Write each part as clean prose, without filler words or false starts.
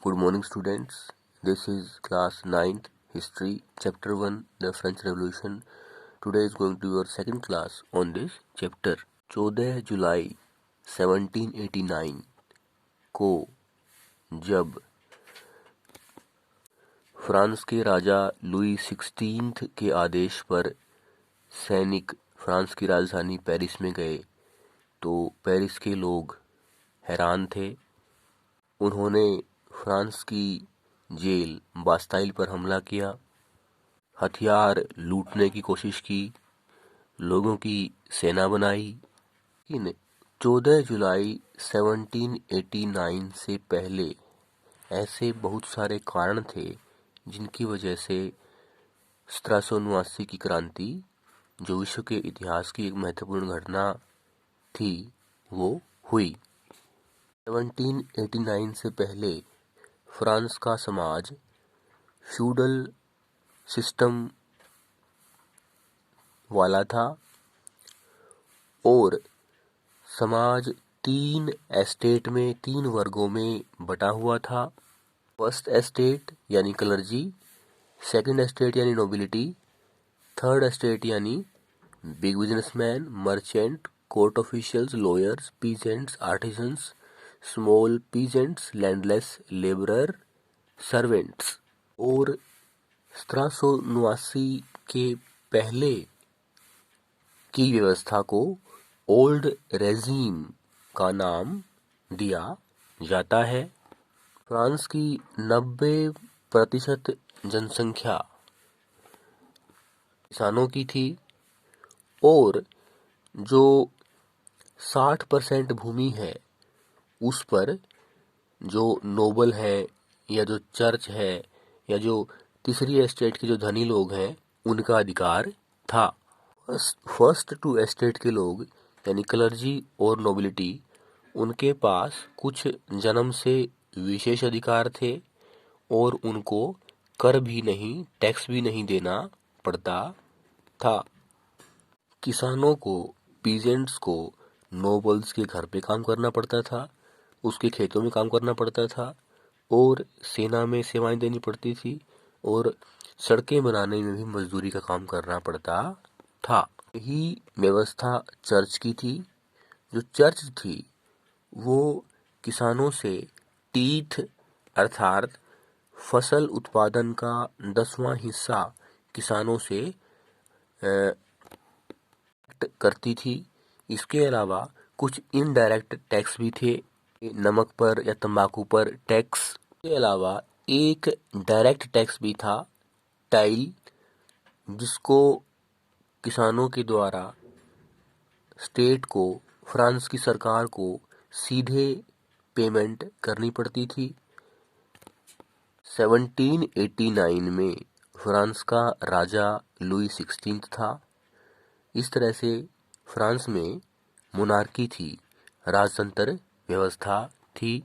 Good morning, students. This is class 9th history, chapter 1, the French Revolution. Today is going to be your second class on this chapter. 14 जुलाई 1789 को जब France के राजा Louis 16 के आदेश पर सैनिक France की राजधानी Paris में गए तो पेरिस के लोग हैरान थे। उन्होंने फ्रांस की जेल बास्टाइल पर हमला किया, हथियार लूटने की कोशिश की, लोगों की सेना बनाई। इन 14 जुलाई 1789 से पहले ऐसे बहुत सारे कारण थे जिनकी वजह से 1789 की क्रांति, जो विश्व के इतिहास की एक महत्वपूर्ण घटना थी, वो हुई। 1789 से पहले फ्रांस का समाज फ्यूडल सिस्टम वाला था और समाज 3 एस्टेट में 3 वर्गों में बटा हुआ था। फर्स्ट एस्टेट यानी क्लर्जी, सेकंड एस्टेट यानी नोबिलिटी, थर्ड एस्टेट यानी big businessman, merchant, court officials, lawyers, peasants, artisans, small peasants, landless, labourer, servants. और 1789 के पहले की व्यवस्था को ओल्ड रेजीम का नाम दिया जाता है। फ्रांस की 90% जनसंख्या किसानों की थी और जो 60% भूमि है उस पर जो नोबल है या जो चर्च है या जो तीसरी एस्टेट के जो धनी लोग हैं उनका अधिकार था। फर्स्ट 2 एस्टेट के लोग यानी क्लर्जी और नोबिलिटी, उनके पास कुछ जन्म से विशेष अधिकार थे और उनको कर भी नहीं, टैक्स भी नहीं देना पड़ता था। किसानों को, पीजेंट्स को नोबल्स के घर पे काम करना पड़ता था, उसके खेतों में काम करना पड़ता था और सेना में सेवाएं देनी पड़ती थी और सड़कें बनाने में भी मजदूरी का काम करना पड़ता था। यही व्यवस्था चर्च की थी। जो चर्च थी वो किसानों से टीथ अर्थात फसल उत्पादन का 10वां हिस्सा किसानों से करती थी। इसके अलावा कुछ इनडायरेक्ट टैक्स भी थे, नमक पर या तंबाकू पर टैक्स। इसके अलावा एक डायरेक्ट टैक्स भी था, टाइल, जिसको किसानों के द्वारा स्टेट को, फ्रांस की सरकार को सीधे पेमेंट करनी पड़ती थी। 1789 में फ्रांस का राजा लुई 16 था। इस तरह से फ्रांस में मोनार्की थी, राजतंत्र व्यवस्था थी।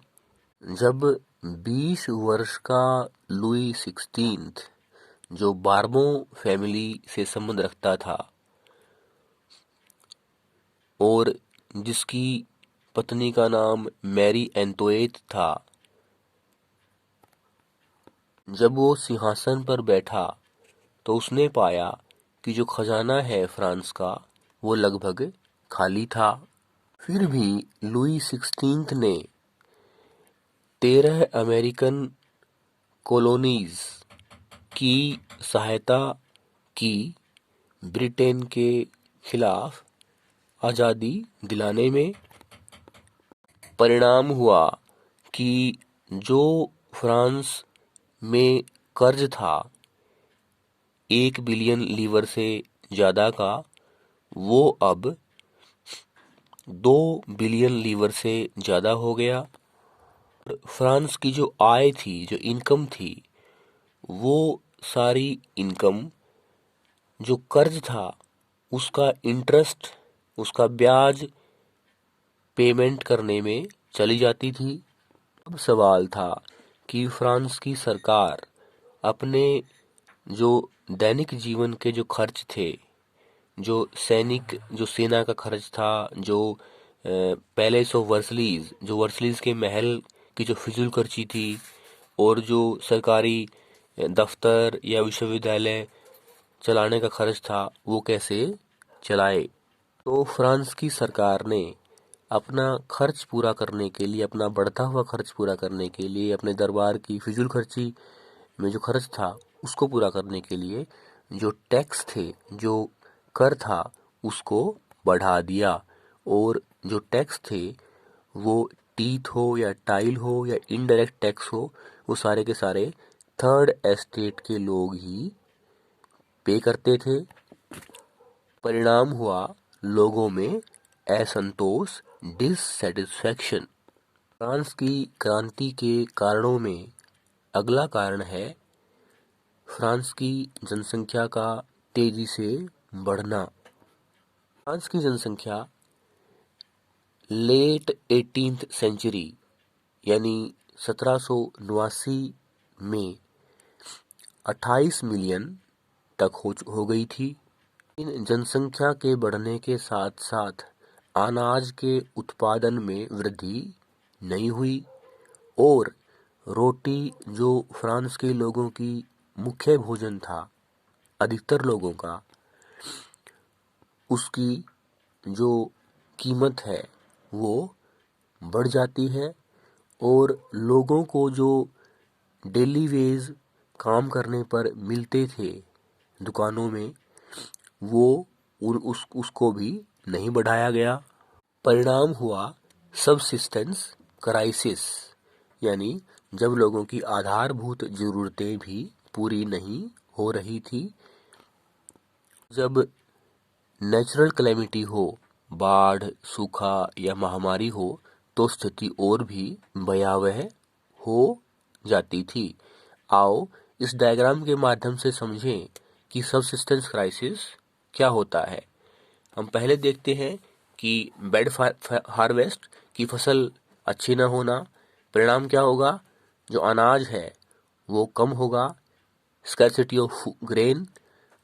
जब 20 वर्ष का लुई 16 जो बार्बों फैमिली से संबंध रखता था और जिसकी पत्नी का नाम मैरी एंतोएट था, जब वो सिंहासन पर बैठा तो उसने पाया कि जो खजाना है फ्रांस का वो लगभग खाली था। फिर भी लुई 16 ने 13 अमेरिकन कॉलोनीज की सहायता की ब्रिटेन के खिलाफ आज़ादी दिलाने में। परिणाम हुआ कि जो फ्रांस में कर्ज था 1 बिलियन लीवर से ज़्यादा का, वो अब 2 बिलियन लीवर से ज़्यादा हो गया। फ्रांस की जो आय थी, जो इनकम थी, वो सारी इनकम जो कर्ज था उसका इंटरेस्ट, उसका ब्याज पेमेंट करने में चली जाती थी। अब सवाल था कि फ्रांस की सरकार अपने जो दैनिक जीवन के जो खर्च थे, जो सेना का खर्च था, जो पैलेस ऑफ वर्सलीज, जो वर्सलीज के महल की जो फिजूल खर्ची थी, और जो सरकारी दफ्तर या विश्वविद्यालय चलाने का खर्च था वो कैसे चलाए। तो फ्रांस की सरकार ने अपना खर्च पूरा करने के लिए, अपना बढ़ता हुआ खर्च पूरा करने के लिए, अपने दरबार की फिजूल खर्ची में जो खर्च था उसको पूरा करने के लिए जो टैक्स थे, जो कर था, उसको बढ़ा दिया। और जो टैक्स थे वो टीथ हो या टाइल हो या इनडायरेक्ट टैक्स हो, वो सारे के सारे थर्ड एस्टेट के लोग ही पे करते थे। परिणाम हुआ लोगों में असंतोष, डिससेटिस्फैक्शन। फ्रांस की क्रांति के कारणों में अगला कारण है फ्रांस की जनसंख्या का तेजी से बढ़ना। फ्रांस की जनसंख्या लेट 18th सेंचुरी यानी 1789 में 28 मिलियन तक हो गई थी। इन जनसंख्या के बढ़ने के साथ साथ अनाज के उत्पादन में वृद्धि नहीं हुई और रोटी, जो फ्रांस के लोगों की मुख्य भोजन था, अधिकतर लोगों का, उसकी जो कीमत है वो बढ़ जाती है और लोगों को जो डेली वेज काम करने पर मिलते थे दुकानों में, वो उसको भी नहीं बढ़ाया गया। परिणाम हुआ सबसिस्टेंस क्राइसिस, यानी जब लोगों की आधारभूत जरूरतें भी पूरी नहीं हो रही थी। जब नेचुरल कैलेमिटी हो, बाढ़, सूखा या महामारी हो, तो स्थिति और भी भयावह हो जाती थी। आओ इस डायग्राम के माध्यम से समझें कि सबसिस्टेंस क्राइसिस क्या होता है। हम पहले देखते हैं कि बैड हार्वेस्ट, की फसल अच्छी न होना, परिणाम क्या होगा, जो अनाज है वो कम होगा, स्कैरसिटी ऑफ ग्रेन।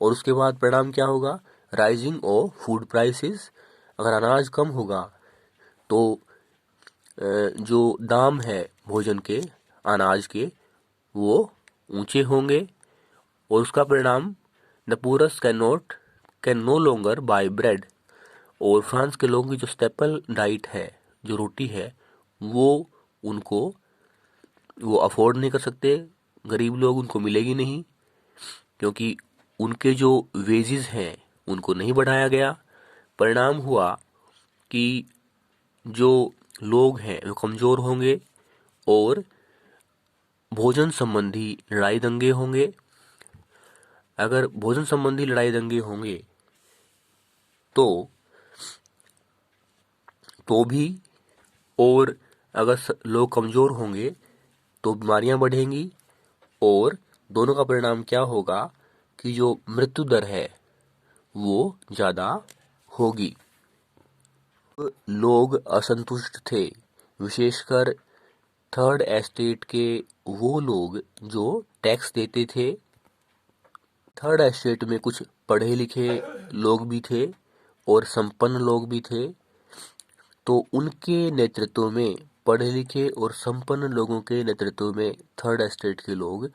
और उसके बाद परिणाम क्या होगा, राइजिंग ऑफ फूड प्राइसेस। अगर अनाज कम होगा तो जो दाम है भोजन के, अनाज के, वो ऊंचे होंगे और उसका परिणाम the poorest can no longer buy bread. और फ्रांस के लोगों की जो स्टेपल डाइट है, जो रोटी है, वो अफोर्ड नहीं कर सकते। गरीब लोग, उनको मिलेगी नहीं क्योंकि उनके जो वेजेस हैं उनको नहीं बढ़ाया गया। परिणाम हुआ कि जो लोग हैं वो कमजोर होंगे और भोजन संबंधी लड़ाई दंगे होंगे। अगर भोजन संबंधी लड़ाई दंगे होंगे तो भी, और अगर लोग कमजोर होंगे तो बीमारियां बढ़ेंगी और दोनों का परिणाम क्या होगा कि जो मृत्यु दर है वो ज्यादा होगी। लोग असंतुष्ट थे, विशेषकर थर्ड एस्टेट के वो लोग जो टैक्स देते थे। थर्ड एस्टेट में कुछ पढ़े लिखे लोग भी थे और संपन्न लोग भी थे। तो उनके नेतृत्व में, पढ़े लिखे और संपन्न लोगों के नेतृत्व में, थर्ड एस्टेट के लोग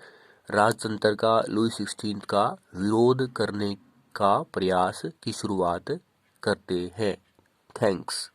राजतंत्र का, लुई 16 का विरोध करने का प्रयास की शुरुआत करते हैं। थैंक्स।